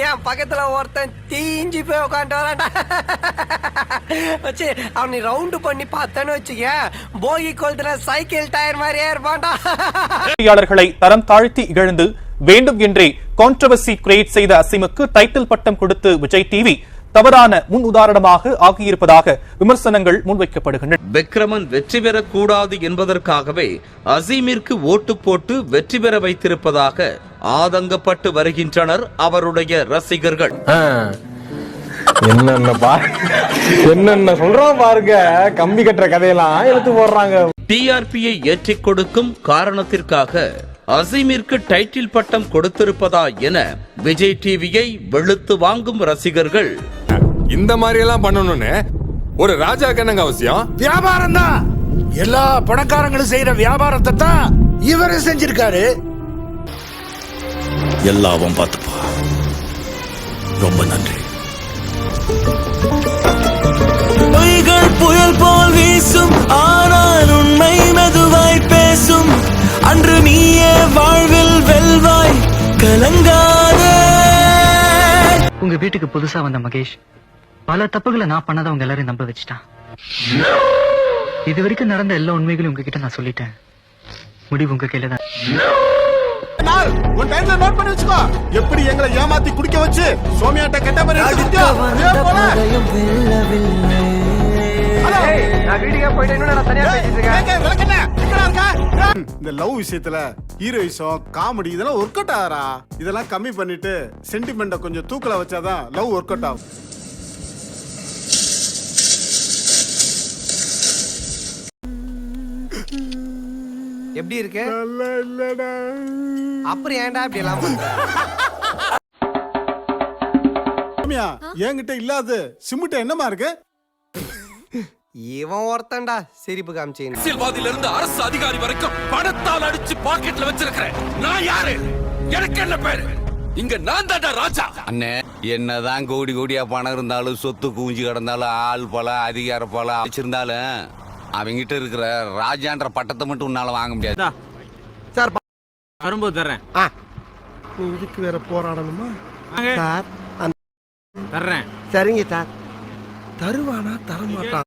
என் பக்கத்துல ஒருத்தன் தீஞ்சு போய் உட்காந்து வரான்டா. வச்சு அவனை ரவுண்டு பண்ணி பார்த்தேன்னு வச்சுக்க, போகி கொளுத்துல சைக்கிள் டயர் மாதிரியே இருப்பான்டா. செய்தியாளர்களை தரம் தாழ்த்தி இகழ்ந்து வேண்டும் என்றே கான்ட்ரோவர்சி கிரியேட் செய்த அசீமுக்கு டைட்டில் பட்டம் கொடுத்து விஜய் டிவி தவறான முன் உதாரணமாக ஆகியிருப்பதாக விமர்சனங்கள் முன்வைக்கப்படுகின்றன. விக்ரமன் வெற்றி பெறக்கூடாது என்பதற்காகவே அசீமிற்கு ஓட்டு போட்டு வெற்றி பெற வைத்திருப்பதாக ஆதங்கப்பட்டு வருகின்றனர் அவருடைய ரசிகர்கள். என்னென்ன சொல்றோம் பாருங்க, கம்பி கட்டுற கதையெல்லாம் எடுத்து போடுறாங்க. டிஆர்பியை ஏற்றிக் கொடுக்கும் காரணத்திற்காக அசீமிற்கு டைட்டில் பட்டம் கொடுத்திருப்பதா என விஜய் டிவியை வெளுத்து வாங்கும் ரசிகர்கள். இந்த மாதிரி எல்லாம் பண்ணணும்னு ஒரு ராஜா கண்ணங்க அவசியம். வியாபாரம் தான், எல்லா பணக்காரங்களும் செய்யற வியாபாரத்தை தான் இவரு செஞ்சிருக்காரு. எல்லாவும் பார்த்துப்பா. ரொம்ப நன்றி. புயல் போல் வீசும், ஆனால் உண்மை மெதுவாய் பேசும். அன்று நீயே வாழ்வில் வெல்வாய், கலங்காதே. உங்க வீட்டுக்கு புதுசா வந்த மகேஷ் பல தப்புகளை நான் பண்ணாதவங்க எல்லாரும் நம்ப வச்சுட்டான். இது வரைக்கும் நடந்த எல்லா உண்மைகளும் உங்ககிட்ட நான் சொல்லிட்டேன். முடிவு உங்க கையில தான். எப்படி எங்களை ஏமாத்தி குடிக்க வச்சு சோமியாட்ட கெட்ட மாதிரி இந்த லவ் விஷயத்துல ஹீரோயிசம் காமெடி இதெல்லாம் ஒர்க் அவுட் ஆகிறா. இதெல்லாம் கம்மி பண்ணிட்டு சென்டிமெண்ட கொஞ்சம் தூக்கல வச்சாதான் லவ் ஒர்க் அவுட் ஆகும். எப்படி இருக்கு? அப்புறம் ஏன்டா இப்படி எல்லாம் என்கிட்ட இல்லாத சிமுட்ட என்னமா இருக்கு? இவன் ஒருத்தன்டா சிரிப்பு காமிச்சேன். அரசியல்வாதியில இருந்து அரசு அதிகாரி வரைக்கும் பணத்தால் அடிச்சு பாக்கெட்ல வச்சிருக்கிறேன். நான் யாரு? எனக்கு என்ன பேரு? இங்க நான் தான்டா ராஜா. அண்ணே, என்னதான் கோடி கோடியா பணம் இருந்தாலும், சொத்து குவிஞ்சு கிடந்தாலும், ஆள் பலம் அதிகார பலம் வச்சிருந்தாலும், அவங்கிட்ட இருக்கிற ராஜான்ற பட்டத்தை மட்டும் உன்னால வாங்க முடியாது. சார் வரும்போது தர்றேன். நீ இதுக்கு வேற போராடணுமா? சார் தர்றேன். சரிங்க சார். தருவானா தரமாட்டான்?